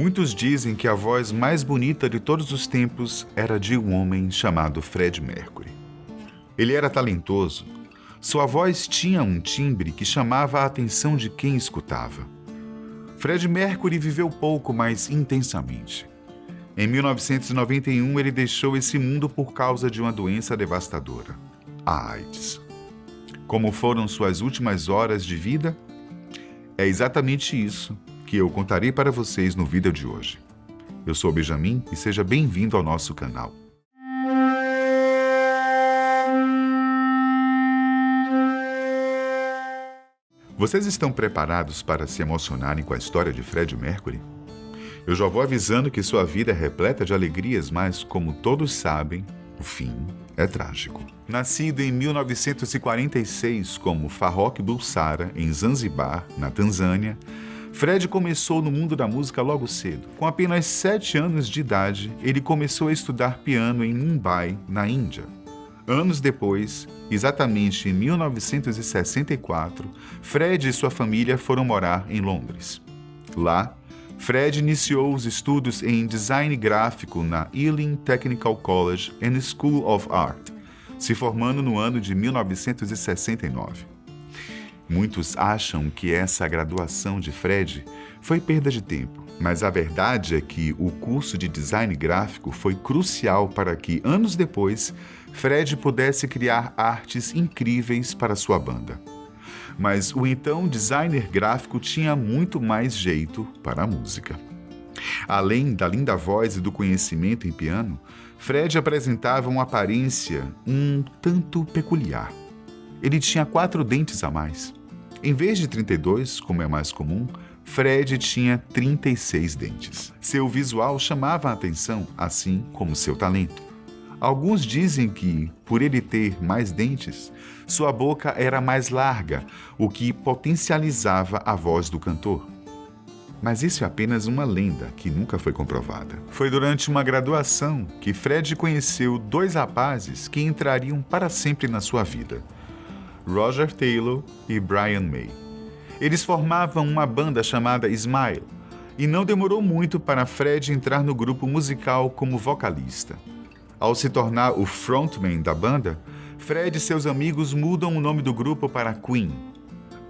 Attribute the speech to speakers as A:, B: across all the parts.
A: Muitos dizem que a voz mais bonita de todos os tempos era de um homem chamado Freddie Mercury. Ele era talentoso. Sua voz tinha um timbre que chamava a atenção de quem escutava. Freddie Mercury viveu pouco, mas intensamente. Em 1991, ele deixou esse mundo por causa de uma doença devastadora, a AIDS. Como foram suas últimas horas de vida? É exatamente isso que eu contarei para vocês no vídeo de hoje. Eu sou o Benjamin e seja bem-vindo ao nosso canal. Vocês estão preparados para se emocionarem com a história de Freddie Mercury? Eu já vou avisando que sua vida é repleta de alegrias, mas, como todos sabem, o fim é trágico. Nascido em 1946 como Farrokh Bulsara, em Zanzibar, na Tanzânia, Freddie começou no mundo da música logo cedo. Com apenas 7 anos de idade, ele começou a estudar piano em Mumbai, na Índia. Anos depois, exatamente em 1964, Freddie e sua família foram morar em Londres. Lá, Freddie iniciou os estudos em design gráfico na Ealing Technical College and School of Art, se formando no ano de 1969. Muitos acham que essa graduação de Freddie foi perda de tempo, mas a verdade é que o curso de design gráfico foi crucial para que, anos depois, Freddie pudesse criar artes incríveis para sua banda. Mas o então designer gráfico tinha muito mais jeito para a música. Além da linda voz e do conhecimento em piano, Freddie apresentava uma aparência um tanto peculiar. Ele tinha 4 dentes a mais. Em vez de 32, como é mais comum, Freddie tinha 36 dentes. Seu visual chamava a atenção, assim como seu talento. Alguns dizem que, por ele ter mais dentes, sua boca era mais larga, o que potencializava a voz do cantor. Mas isso é apenas uma lenda que nunca foi comprovada. Foi durante uma graduação que Freddie conheceu 2 rapazes que entrariam para sempre na sua vida: Roger Taylor e Brian May. Eles formavam uma banda chamada Smile, e não demorou muito para Freddie entrar no grupo musical como vocalista. Ao se tornar o frontman da banda, Freddie e seus amigos mudam o nome do grupo para Queen.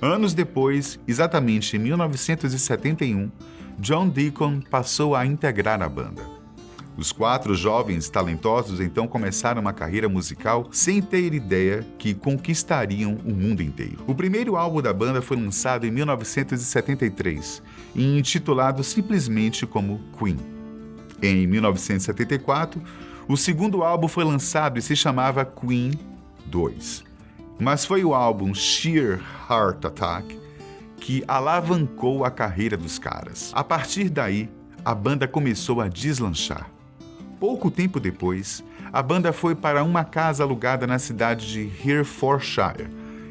A: Anos depois, exatamente em 1971, John Deacon passou a integrar a banda. Os 4 jovens talentosos então começaram uma carreira musical sem ter ideia que conquistariam o mundo inteiro. O primeiro álbum da banda foi lançado em 1973 e intitulado simplesmente como Queen. Em 1974, o segundo álbum foi lançado e se chamava Queen 2. Mas foi o álbum Sheer Heart Attack que alavancou a carreira dos caras. A partir daí, a banda começou a deslanchar. Pouco tempo depois, a banda foi para uma casa alugada na cidade de Herefordshire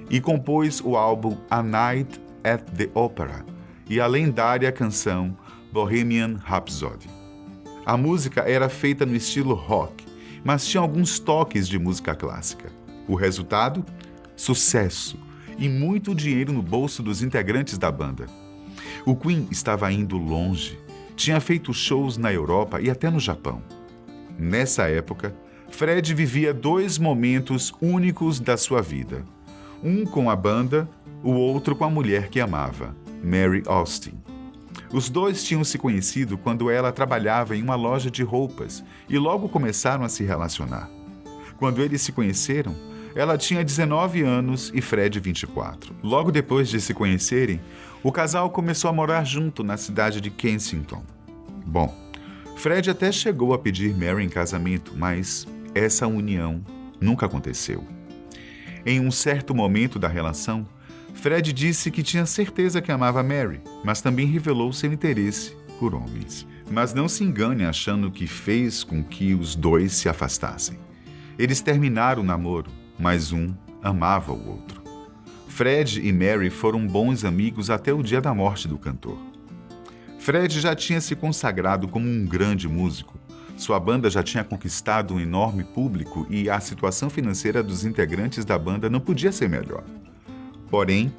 A: e compôs o álbum A Night at the Opera e a lendária canção Bohemian Rhapsody. A música era feita no estilo rock, mas tinha alguns toques de música clássica. O resultado? Sucesso e muito dinheiro no bolso dos integrantes da banda. O Queen estava indo longe, tinha feito shows na Europa e até no Japão. Nessa época, Freddie vivia 2 momentos únicos da sua vida. Um com a banda, o outro com a mulher que amava, Mary Austin. Os 2 tinham se conhecido quando ela trabalhava em uma loja de roupas e logo começaram a se relacionar. Quando eles se conheceram, ela tinha 19 anos e Freddie 24. Logo depois de se conhecerem, o casal começou a morar junto na cidade de Kensington. Bom, Freddie até chegou a pedir Mary em casamento, mas essa união nunca aconteceu. Em um certo momento da relação, Freddie disse que tinha certeza que amava Mary, mas também revelou seu interesse por homens. Mas não se engane achando que fez com que os 2 se afastassem. Eles terminaram o namoro, mas um amava o outro. Freddie e Mary foram bons amigos até o dia da morte do cantor. Freddie já tinha se consagrado como um grande músico. Sua banda já tinha conquistado um enorme público e a situação financeira dos integrantes da banda não podia ser melhor. Porém,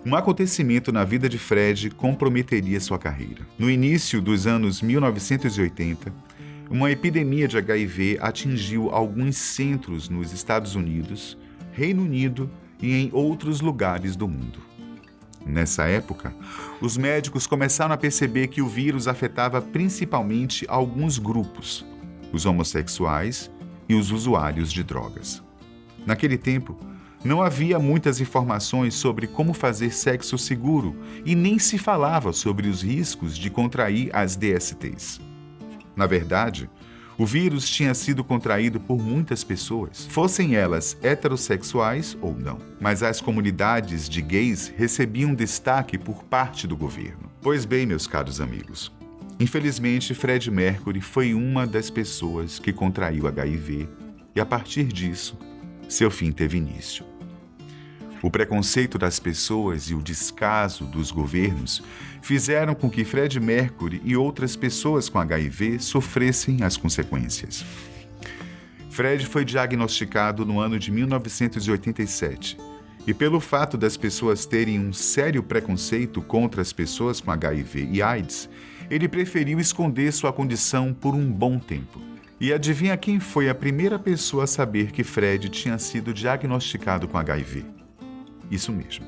A: Um acontecimento na vida de Fred comprometeria sua carreira. No início dos anos 1980, uma epidemia de HIV atingiu alguns centros nos Estados Unidos, Reino Unido e em outros lugares do mundo. Nessa época, os médicos começaram a perceber que o vírus afetava principalmente alguns grupos, os homossexuais e os usuários de drogas. Naquele tempo, não havia muitas informações sobre como fazer sexo seguro e nem se falava sobre os riscos de contrair as DSTs. Na verdade, o vírus tinha sido contraído por muitas pessoas, fossem elas heterossexuais ou não. Mas as comunidades de gays recebiam destaque por parte do governo. Pois bem, meus caros amigos, infelizmente Fred Mercury foi uma das pessoas que contraiu HIV e, a partir disso, seu fim teve início. O preconceito das pessoas e o descaso dos governos fizeram com que Fred Mercury e outras pessoas com HIV sofressem as consequências. Fred foi diagnosticado no ano de 1987 e, pelo fato das pessoas terem um sério preconceito contra as pessoas com HIV e AIDS, ele preferiu esconder sua condição por um bom tempo. E adivinha quem foi a primeira pessoa a saber que Fred tinha sido diagnosticado com HIV? Isso mesmo,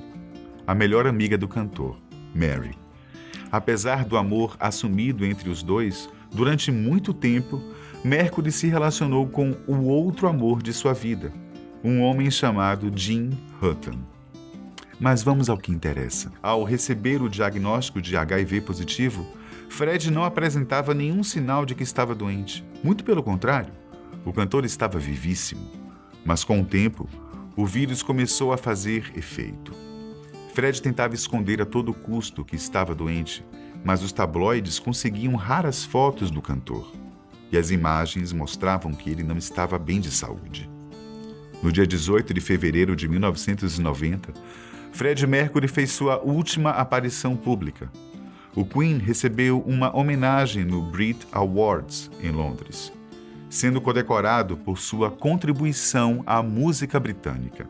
A: a melhor amiga do cantor, Mary. Apesar do amor assumido entre os dois, durante muito tempo, Mercury se relacionou com o outro amor de sua vida, um homem chamado Gene Hutton. Mas vamos ao que interessa. Ao receber o diagnóstico de HIV positivo, Fred não apresentava nenhum sinal de que estava doente. Muito pelo contrário, o cantor estava vivíssimo. Mas com o tempo, o vírus começou a fazer efeito. Fred tentava esconder a todo custo que estava doente, mas os tabloides conseguiam raras fotos do cantor, e as imagens mostravam que ele não estava bem de saúde. No dia 18 de fevereiro de 1990, Fred Mercury fez sua última aparição pública. O Queen recebeu uma homenagem no Brit Awards, em Londres, sendo condecorado por sua contribuição à música britânica.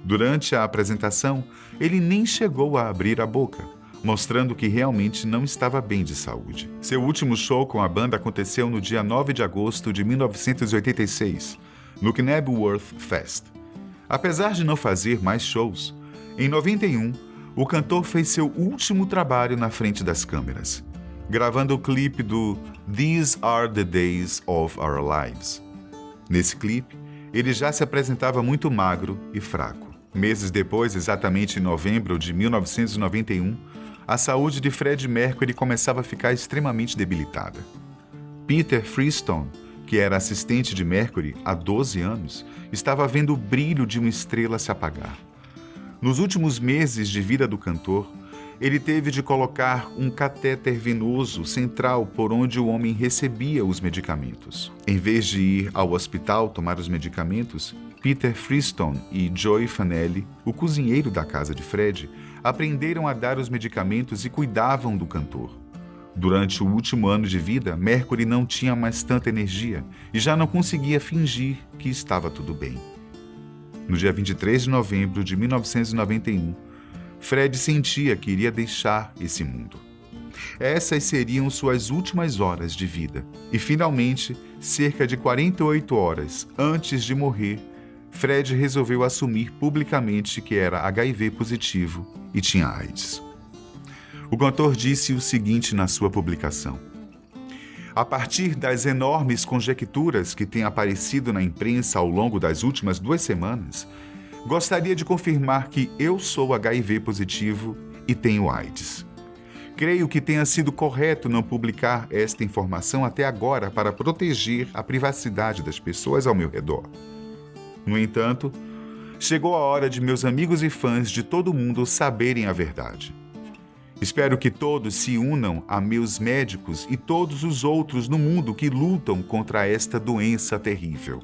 A: Durante a apresentação, ele nem chegou a abrir a boca, mostrando que realmente não estava bem de saúde. Seu último show com a banda aconteceu no dia 9 de agosto de 1986, no Knebworth Fest. Apesar de não fazer mais shows, em 91, o cantor fez seu último trabalho na frente das câmeras, gravando o clipe do These Are the Days of Our Lives. Nesse clipe, ele já se apresentava muito magro e fraco. Meses depois, exatamente em novembro de 1991, a saúde de Fred Mercury começava a ficar extremamente debilitada. Peter Freestone, que era assistente de Mercury há 12 anos, estava vendo o brilho de uma estrela se apagar. Nos últimos meses de vida do cantor, ele teve de colocar um catéter venoso central por onde o homem recebia os medicamentos. Em vez de ir ao hospital tomar os medicamentos, Peter Freestone e Joey Fanelli, o cozinheiro da casa de Fred, aprenderam a dar os medicamentos e cuidavam do cantor. Durante o último ano de vida, Mercury não tinha mais tanta energia e já não conseguia fingir que estava tudo bem. No dia 23 de novembro de 1991, Fred sentia que iria deixar esse mundo. Essas seriam suas últimas horas de vida. E, finalmente, cerca de 48 horas antes de morrer, Fred resolveu assumir publicamente que era HIV positivo e tinha AIDS. O cantor disse o seguinte na sua publicação: a partir das enormes conjecturas que têm aparecido na imprensa ao longo das últimas 2 semanas, gostaria de confirmar que eu sou HIV positivo e tenho AIDS. Creio que tenha sido correto não publicar esta informação até agora para proteger a privacidade das pessoas ao meu redor. No entanto, chegou a hora de meus amigos e fãs de todo mundo saberem a verdade. Espero que todos se unam a meus médicos e todos os outros no mundo que lutam contra esta doença terrível.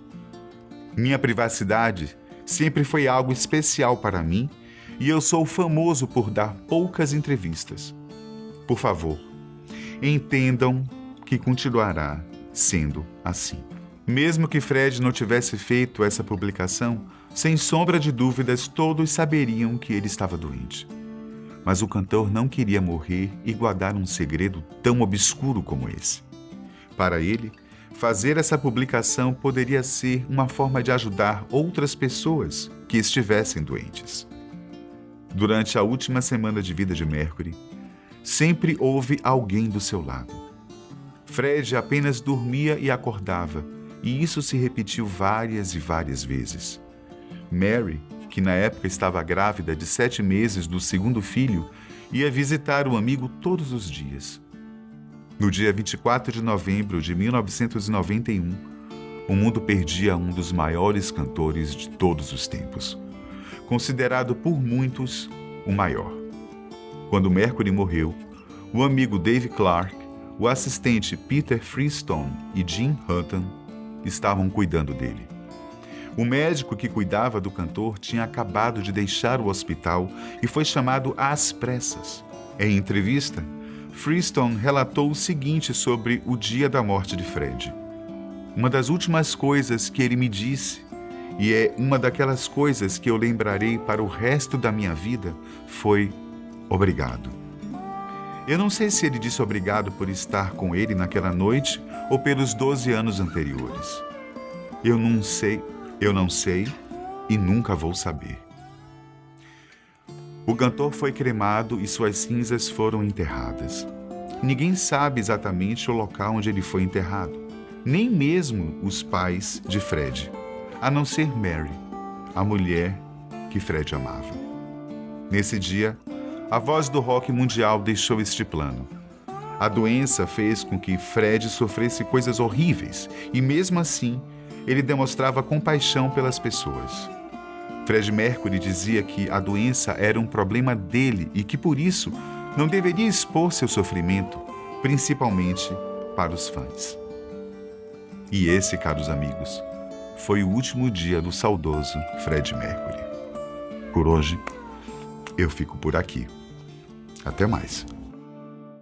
A: Minha privacidade sempre foi algo especial para mim e eu sou famoso por dar poucas entrevistas. Por favor, entendam que continuará sendo assim. Mesmo que Fred não tivesse feito essa publicação, sem sombra de dúvidas, todos saberiam que ele estava doente. Mas o cantor não queria morrer e guardar um segredo tão obscuro como esse. Para ele, fazer essa publicação poderia ser uma forma de ajudar outras pessoas que estivessem doentes. Durante a última semana de vida de Mercury, sempre houve alguém do seu lado. Fred apenas dormia e acordava, e isso se repetiu várias e várias vezes. Mary, que na época estava grávida de 7 meses do segundo filho, ia visitar o amigo todos os dias. No dia 24 de novembro de 1991, o mundo perdia um dos maiores cantores de todos os tempos, considerado por muitos o maior. Quando Mercury morreu, o amigo Dave Clark, o assistente Peter Freestone e Jim Hutton estavam cuidando dele. O médico que cuidava do cantor tinha acabado de deixar o hospital e foi chamado às pressas. Em entrevista, Freestone relatou o seguinte sobre o dia da morte de Fred. Uma das últimas coisas que ele me disse, e é uma daquelas coisas que eu lembrarei para o resto da minha vida, foi obrigado. Eu não sei se ele disse obrigado por estar com ele naquela noite ou pelos 12 anos anteriores. Eu não sei e nunca vou saber. O cantor foi cremado e suas cinzas foram enterradas. Ninguém sabe exatamente o local onde ele foi enterrado, nem mesmo os pais de Fred, a não ser Mary, a mulher que Fred amava. Nesse dia, a voz do rock mundial deixou este plano. A doença fez com que Fred sofresse coisas horríveis e, mesmo assim, ele demonstrava compaixão pelas pessoas. Fred Mercury dizia que a doença era um problema dele e que, por isso, não deveria expor seu sofrimento, principalmente para os fãs. E esse, caros amigos, foi o último dia do saudoso Fred Mercury. Por hoje, eu fico por aqui. Até mais.